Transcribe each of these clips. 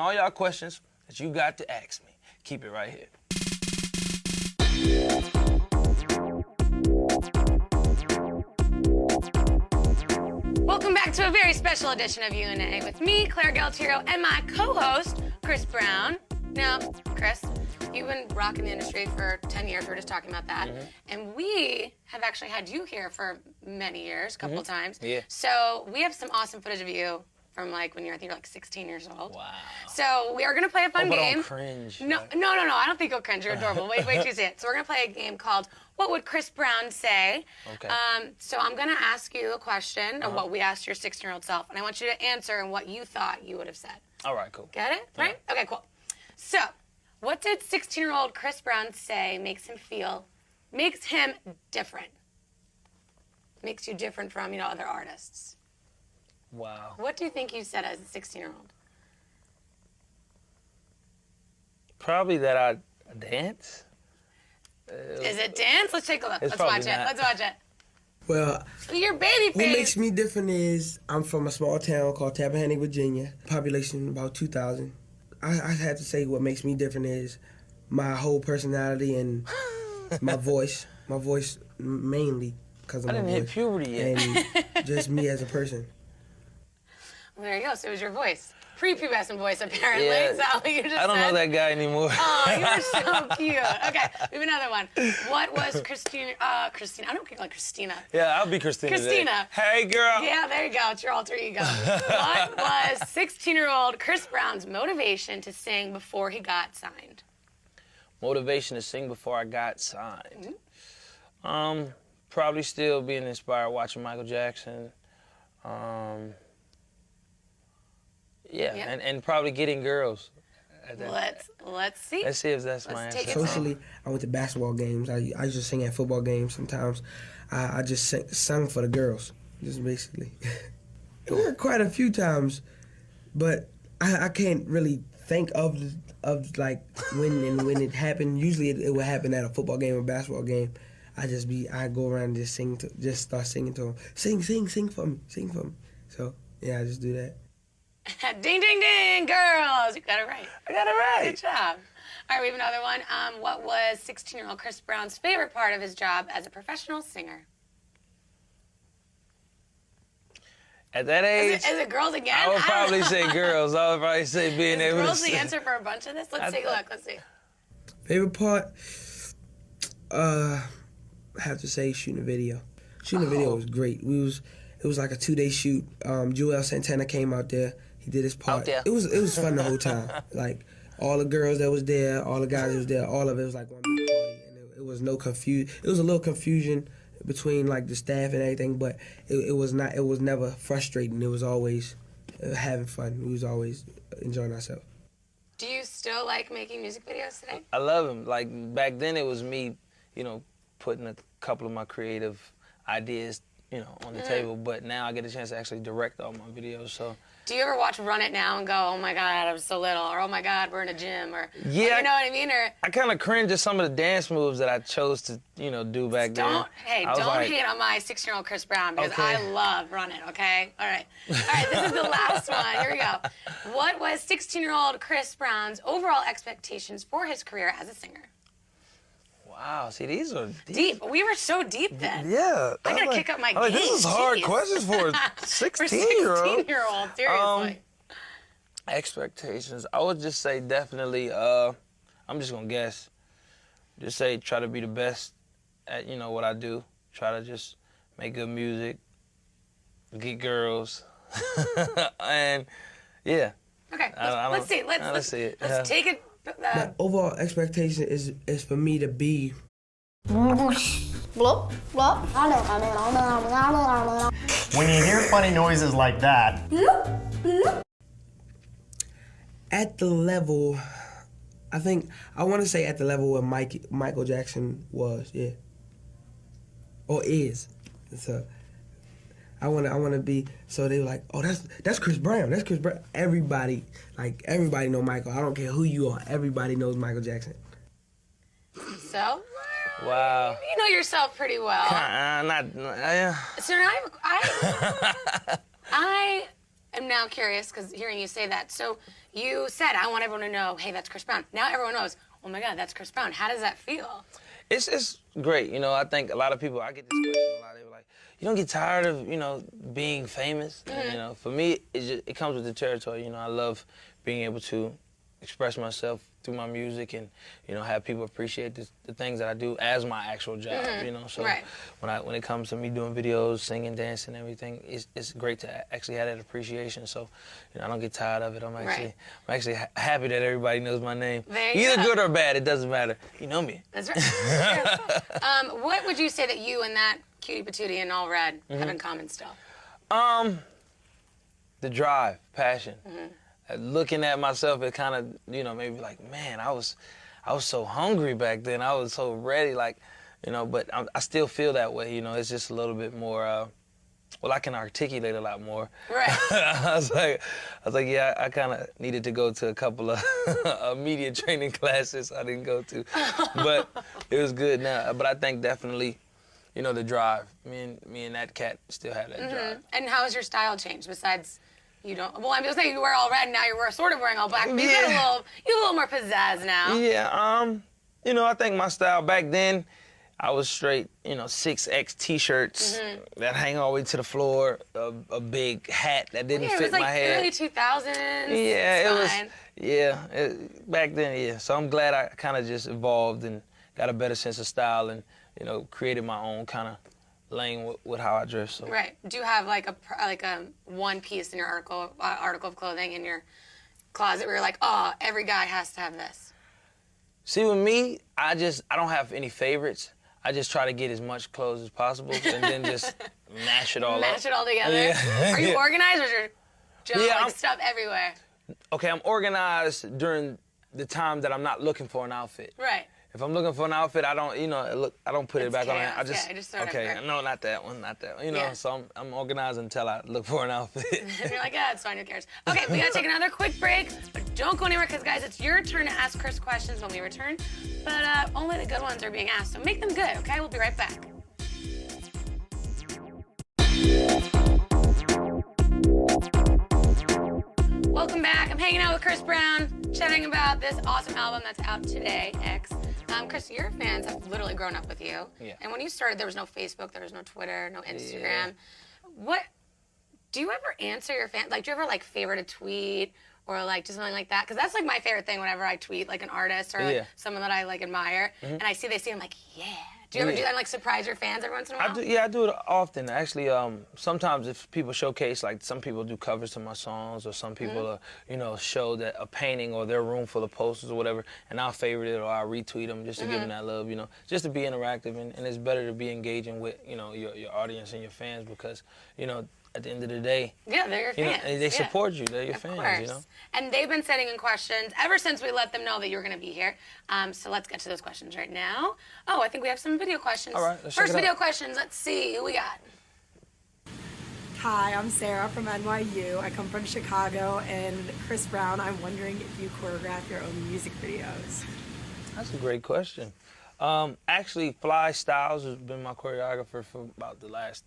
All y'all questions that you got to ask me. Keep it right here. Welcome back to a very special edition of UNA with me, Claire Galtiero, and my co-host, Chris Brown. Now, Chris, you've been rocking the industry for 10 years. We were just talking about that. And we have actually had you here for many years, a couple times. Yeah. So we have some awesome footage of you from like when I think you're like 16 years old. Wow. So we are gonna play a fun Hope I game. don't cringe. No, I don't think you'll cringe. You're adorable. Wait till you see it. So we're gonna play a game called What Would Chris Brown Say? Okay. So I'm gonna ask you a question of what we asked your 16-year-old self, and I want you to answer and what you thought you would have said. All right, cool. Get it? Right? Okay, cool. So, what did 16-year-old Chris Brown say makes him different? Makes you different from, other artists. Wow. What do you think you said as a 16-year-old? Probably that I dance. Is it dance? Let's take a look. It's Let's watch probably it. not. Let's watch it. Well, Your baby what face. makes me different is I'm from a small town called Tappahannock, Virginia. Population about 2,000. I had to say what makes me different is my whole personality and my voice. My voice mainly because of I my didn't hit voice. puberty yet. And just me as a person. Well, there you go. So it was your voice. Prepubescent voice, apparently. Yeah. Is that what you just I don't said? know that guy anymore. Oh, you are so cute. Okay, we have another one. What was Christina? Christina. I don't think like Christina. Yeah, I'll be Christina. Christina. Today. Hey, girl. Yeah, there you go. It's your alter ego. What was 16-year-old Chris Brown's motivation to sing before he got signed? Motivation to sing before I got signed. Probably still being inspired watching Michael Jackson. Yeah. And probably getting girls. Let's see. Let's see if that's my Let's answer. take it. Socially, I went to basketball games. I used to sing at football games sometimes. I just sang for the girls, just basically. It worked quite a few times, but I can't really think of like when it happened. Usually it would happen at a football game or basketball game. I go around and just start singing to them. Sing for me. So yeah, I just do that. Ding, ding, ding, girls. You got it right. I got it right. Good job. All right, we have another one. What was 16-year-old Chris Brown's favorite part of his job as a professional singer? At that age, Is it girls again? I would don't probably know. say girls. I would probably say being Is able girls to the sing. answer for a bunch of this? Let's take a look. Let's see. Favorite part? I have to say shooting a video. Shooting a video was great. It was like a 2-day shoot. Joel Santana came out there. He did his part. Out there. It was fun the whole time. Like all the girls that was there, all the guys that was there, all of it was like one big party, and it was no confusion. It was a little confusion between like the staff and everything, but it was not. It was never frustrating. It was always having fun. We was always enjoying ourselves. Do you still like making music videos today? I love him. Like back then, it was me, putting a couple of my creative ideas, on the table. But now I get a chance to actually direct all my videos. So Do you ever watch Run It Now and go, oh my God, I was so little, or oh my God, we're in a gym, or Yeah. you know what I mean? Or I kind of cringe at some of the dance moves that I chose to, do back then. don't I was like, hate on my 16-year-old Chris Brown because Okay. I love Run It. Okay, all right, this is the last one. Here we go. What was 16-year-old Chris Brown's overall expectations for his career as a singer? Wow, see, these are Deep. We were so deep then. Yeah. I gotta was kick up my I was like, game. This is hard Jeez. questions for a For 16-year-old. 16-year-old, seriously. Expectations. I would just say definitely, I'm just going to guess. Just say try to be the best at, what I do. Try to just make good music, get girls. And, yeah. Okay, I let's see. let's Let's see it. Let's take it. My overall expectation is for me to be Blop, blop. When you hear funny noises like that, at the level. I think I want to say at the level where Michael Jackson was, yeah, or is. So I want to be. So they were like, oh, that's Chris Brown. That's Chris Brown. Everybody know Michael. I don't care who you are. Everybody knows Michael Jackson. So, Wow. you know yourself pretty well. So now I am now curious because hearing you say that. So You said, I want everyone to know, hey, that's Chris Brown. Now everyone knows, oh my God, that's Chris Brown. How does that feel? It's great. You know, I think a lot of people, I get this question a lot. They were like, you don't get tired of, you know, being famous? And, you know, for me, it comes with the territory. You know, I love being able to express myself through my music and, you know, have people appreciate the things that I do as my actual job, you know? So Right. when it comes to me doing videos, singing, dancing, everything, it's great to actually have that appreciation. So, you know, I don't get tired of it. I'm actually happy that everybody knows my name. There you Either go. good or bad, it doesn't matter. You know me. That's right. What would you say that you and that Cutie Patootie and All Red have in common still? The drive, passion. Looking at myself, it kind of, you know, maybe like, man, I was so hungry back then. I was so ready, like, you know, but I still feel that way, you know. It's just a little bit more, well, I can articulate a lot more. Right. I was like, yeah, I kind of needed to go to a couple of media training classes I didn't go to, but it was good now. But I think definitely, you know, the drive. Me and that cat still have that drive. And how has your style changed besides you don't, well, I'm just saying you wear all red, now you're sort of wearing all black, but you have a little more pizzazz now. Yeah, you know, I think my style back then, I was straight, you know, 6X t-shirts that hang all the way to the floor, a big hat that didn't fit my head. Early 2000s. Yeah, back then, yeah. So I'm glad I kind of just evolved and got a better sense of style and, you know, created my own kind of lane with how I dress. So. Right. Do you have like a one piece in your article of clothing in your closet where you're like, oh, every guy has to have this? See, with me, I don't have any favorites. I just try to get as much clothes as possible and then just mash it all up. Mash it all together? Yeah. Are you organized or is your Yeah, stuff everywhere? Okay, I'm organized during the time that I'm not looking for an outfit. Right. If I'm looking for an outfit, I don't, you know, I don't put it back chaos. on. I just throw it okay, everywhere. no, not that one, not that one. You know, Yeah. so I'm organized until I look for an outfit. And you're like, yeah, it's fine, who cares? Okay, we gotta take another quick break, but don't go anywhere because, guys, it's your turn to ask Chris questions when we return. But only the good ones are being asked, so make them good, okay? We'll be right back. Welcome back. I'm hanging out with Chris Brown, chatting about this awesome album that's out today, X. Chris, your fans have literally grown up with you. Yeah. And when you started, there was no Facebook, there was no Twitter, no Instagram. What, do you ever answer your fans? Like, do you ever, like, favorite a tweet or, like, just something like that? Because that's, like, my favorite thing whenever I tweet, like, an artist or, like, someone that I, like, admire. And I see they see, I'm like, yeah. Do you ever do that and, like, surprise your fans every once in a while? I do it often. Actually, sometimes if people showcase, like some people do covers to my songs, or some people, you know, show that a painting or their room full of posters or whatever, and I'll favorite it or I'll retweet them just to give them that love, you know, just to be interactive. And it's better to be engaging with, you know, your audience and your fans because, you know, at the end of the day, Yeah, they're your you know, fans. they support you. They're your Of fans, course. you know. And they've been sending in questions ever since we let them know that you're going to be here. So let's get to those questions right now. Oh, I think we have some video questions. All right, let's check First it out. video questions. Let's see who we got. Hi, I'm Sarah from NYU. I come from Chicago, and Chris Brown, I'm wondering if you choreograph your own music videos. That's a great question. Actually, Fly Styles has been my choreographer for about the last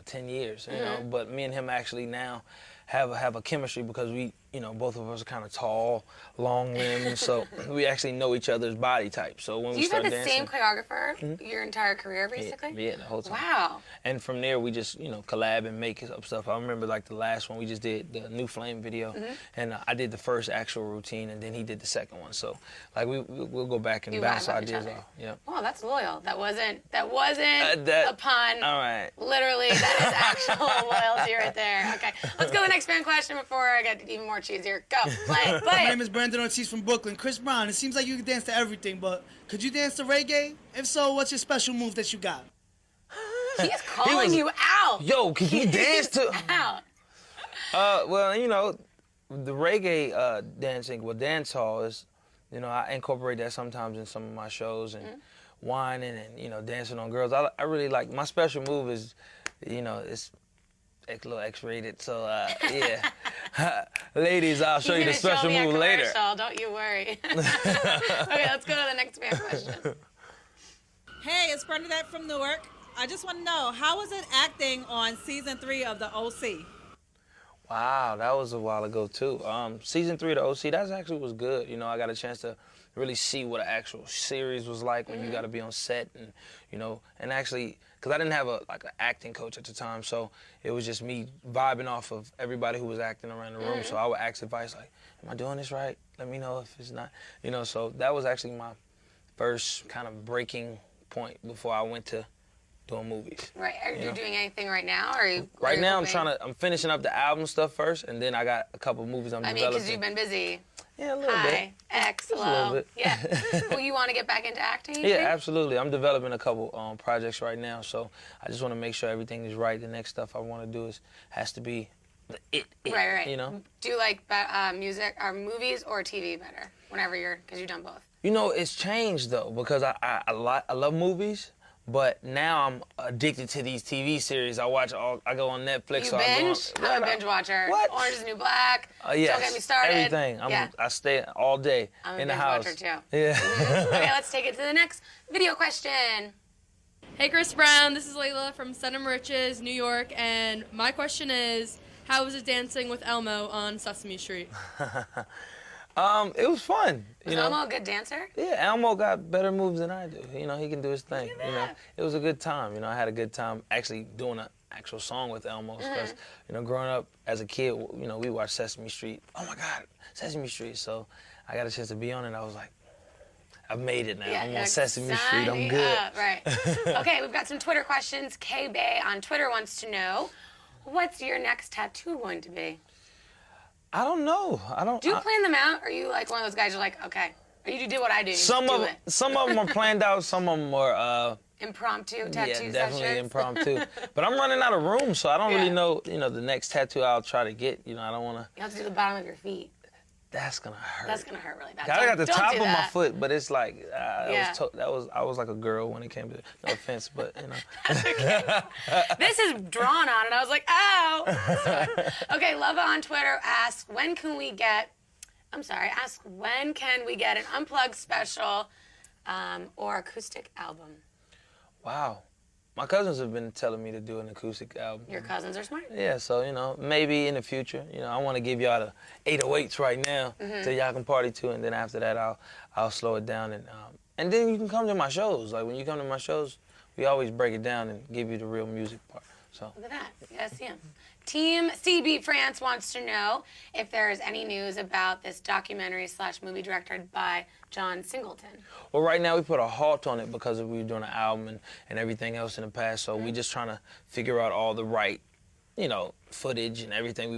10 years, you know, but me and him actually now have a chemistry because we, you know, both of us are kind of tall, long limbs, so we actually know each other's body type. So when we You've start had the dancing, same choreographer your entire career, basically? yeah, the whole time. Wow. And from there, we just, you know, collab and make up stuff. I remember, like, the last one, we just did the New Flame video, and I did the first actual routine, and then he did the second one. So, like, we'll go back and You bounce vibe off each ideas other. off. Yeah. Wow, that's loyal. That wasn't a pun. All right. Literally, that is actual loyalty right there. Okay, let's go to the next fan question before I get even more cheesier. Go, play it, My play name it. is Brandon Ortiz from Brooklyn. Chris Brown, it seems like you can dance to everything, but could you dance to reggae? If so, what's your special move that you got? He's calling you out. Yo, can you dance to? Out. Well, you know, the reggae dancing, well, dance hall is, you know, I incorporate that sometimes in some of my shows and whining and, you know, dancing on girls. I really like, my special move is, you know, it's a little X-rated, so yeah. Ladies, I'll show you the He's gonna special show me a move later. commercial, don't you worry. Okay, let's go to the next fan question. Hey, it's Bernadette from Newark. I just want to know, how was it acting on season 3 of The OC? Wow, that was a while ago too. Season 3 of the OC, that actually was good. You know, I got a chance to really see what an actual series was like when you got to be on set, and you know, and actually, because I didn't have an acting coach at the time, so it was just me vibing off of everybody who was acting around the room. So I would ask advice like, "Am I doing this right? Let me know if it's not." You know, so that was actually my first kind of breaking point before I went to doing movies. Right. Are you doing anything right now? Or are you? Right now, I'm finishing up the album stuff first, and then I got a couple movies I'm developing. because you've been busy. Yeah, a little bit. Hi, X, Just a hello. little bit. Yeah. Well, you want to get back into acting? you Yeah, think? absolutely. I'm developing a couple projects right now, so I just want to make sure everything is right. The next stuff I want to do has to be it. Right. You know. Do you like music or movies or TV better? Whenever because you've done both. You know, it's changed though, because I love movies, but now I'm addicted to these TV series. I go on Netflix. You so binge? I go on, I'm a binge watcher. What? Orange is the New Black. Yes, Don't get me started. everything. I stay all day I'm a in the binge house. watcher too. Yeah. Okay, let's take it to the next video question. Hey Chris Brown, this is Layla from Senham Riches, New York, and my question is, how was it dancing with Elmo on Sesame Street? It was fun. Was Elmo a good dancer? Yeah, Elmo got better moves than I do. You know, he can do his thing. You know, it was a good time. You know, I had a good time actually doing an actual song with Elmo because, you know, growing up as a kid, you know, we watched Sesame Street. Oh my God, Sesame Street. So I got a chance to be on it. I was like, I've made it now. Yeah, I'm on Sesame Street. I'm sign good. up, right. Okay, we've got some Twitter questions. K-Bay on Twitter wants to know, what's your next tattoo going to be? I don't know. Do you plan them out? Or are you like one of those guys you're like, okay, or you do what I do, Some do of it. some of them are planned out. Some of them are. Impromptu tattoo Yeah, definitely sessions? impromptu. But I'm running out of room, so I don't really Yeah. know. You know, the next tattoo I'll try to get. You know, I don't want to. You have to do the bottom of your feet. That's gonna hurt. That's gonna hurt really bad. I got the Don't top do of my that. foot, but it's like Yeah. I was like a girl when it came to no offense, but you know. This is drawn on, and I was like, ow. Sorry. Okay, Lova on Twitter asks, when can we get an Unplugged special or acoustic album? Wow, my cousins have been telling me to do an acoustic album. Your cousins are smart. Yeah, so you know, maybe in the future, you know, I want to give y'all the 808s right now, so y'all can party to, and then after that, I'll slow it down, and then you can come to my shows. Like when you come to my shows, we always break it down and give you the real music part. So. Look at that. You gotta see him. Team CB France wants to know if there is any news about this documentary/movie directed by John Singleton. Well, right now we put a halt on it because we were doing an album and everything else in the past. So we just trying to figure out all the right, you know, footage and everything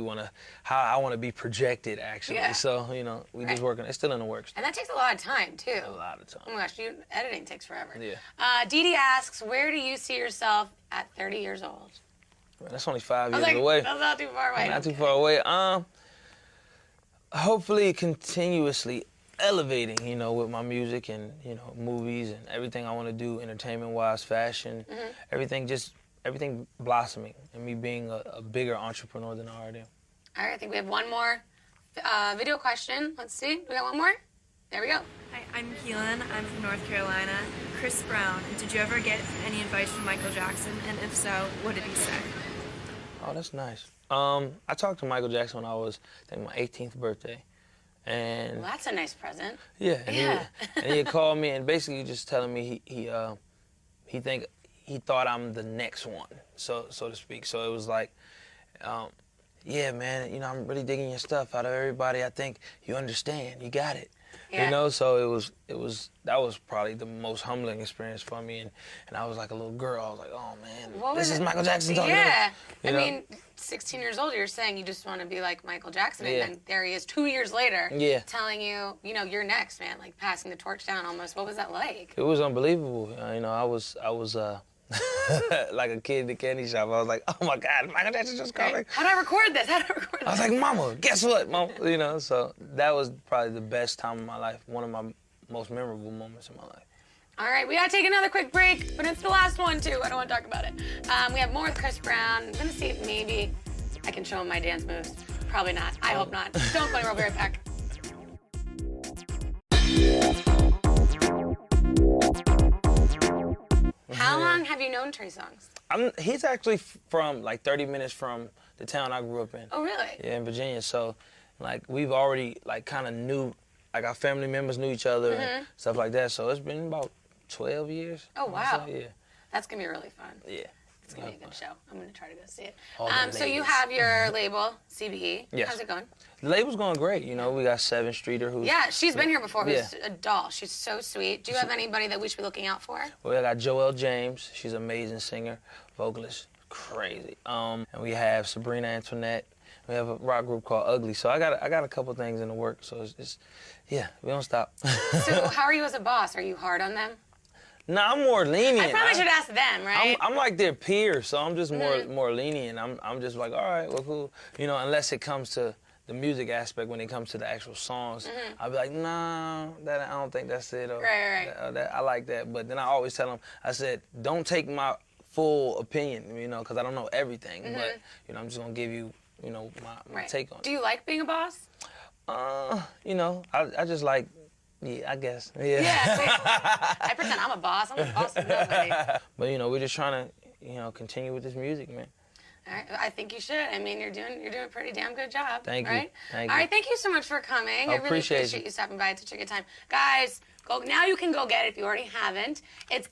how I want to be projected actually. Yeah. So, you know, we just working. It's still in the works. And that takes a lot of time too. A lot of time. Oh my gosh, editing takes forever. Yeah. Dee Dee asks, where do you see yourself at 30 years old? That's only 5 I was years like, away. that's not too far away. Not too far away. Hopefully continuously elevating, you know, with my music and, you know, movies and everything I want to do, entertainment-wise, fashion, everything blossoming, and me being a bigger entrepreneur than I already am. All right, I think we have one more video question. Let's see. We got one more? There we go. Hi, I'm Keelan. I'm from North Carolina. Chris Brown, did you ever get any advice from Michael Jackson? And if so, what did he say? Oh, that's nice. I talked to Michael Jackson when I was, I think, my 18th birthday. And Well, that's a nice present. yeah, Yeah. He had called me and basically just telling me he thought I'm the next one, so to speak. So it was like, yeah, man, you know, I'm really digging your stuff. Out of everybody, I think you understand. You got it. Yeah. You know, so that was probably the most humbling experience for me, and I was like a little girl. I was like, oh man, this is Michael Jackson talking to me. Yeah. You I know? mean, 16 years old, you're saying you just want to be like Michael Jackson, and Yeah. then there he is 2 years later Yeah. telling you, you know, you're next, man, like passing the torch down almost. What was that like? It was unbelievable. You know, I was like a kid in the candy shop. I was like, oh my God, Michael Jackson just called me. How do I record this? How do I record this? I was like, Mama, guess what, Mama? You know, so that was probably the best time of my life, one of my most memorable moments in my life. All right, we gotta take another quick break, but it's the last one too. I don't want to talk about it. We have more with Chris Brown. I'm gonna see if maybe I can show him my dance moves. Probably not. I hope not. Don't go anywhere. We'll be right back. How long have you known Trey Songz? He's actually from like 30 minutes from the town I grew up in. Oh, really? Yeah, in Virginia. So, like, we've already, like, kind of knew, like, our family members knew each other and stuff like that. So it's been about 12 years. Oh, wow. So, yeah. That's going to be really fun. Yeah. It's going to be a good show. I'm going to try to go see it. All the So you ladies. have your label, CBE. Yes. How's it going? The label's going great. You know, we got 7th Streeter who's... Yeah, she's been here before. Who's Yeah. a doll. She's so sweet. Do you have anybody that we should be looking out for? We got Joelle James. She's an amazing singer, vocalist, crazy. And we have Sabrina Antoinette. We have a rock group called Ugly. So I got a couple things in the work. So it's yeah, we don't stop. So how are you as a boss? Are you hard on them? Nah, I'm more lenient. I probably should ask them, right? I'm like their peer, so I'm just more lenient. I'm just like, all right, well, cool. You know, unless it comes to the music aspect, when it comes to the actual songs, I'll be like, nah, that I don't think that's it. Or, Right. I like that, but then I always tell them, I said, don't take my full opinion, you know, because I don't know everything. But you know, I'm just gonna give you, you know, my take on it. Do you like being a boss? You know, I just like. Yeah, I guess. Yeah. Yeah. See, I pretend I'm a boss. I'm a boss of nobody. But you know, we're just trying to, you know, continue with this music, man. All right, I think you should. I mean, you're doing a pretty damn good job. Thank you. Right? Thank All you. right, thank you so much for coming. I really appreciate appreciate you. you stopping by. It's such a good time, guys. Go now. You can go get it if you already haven't. It's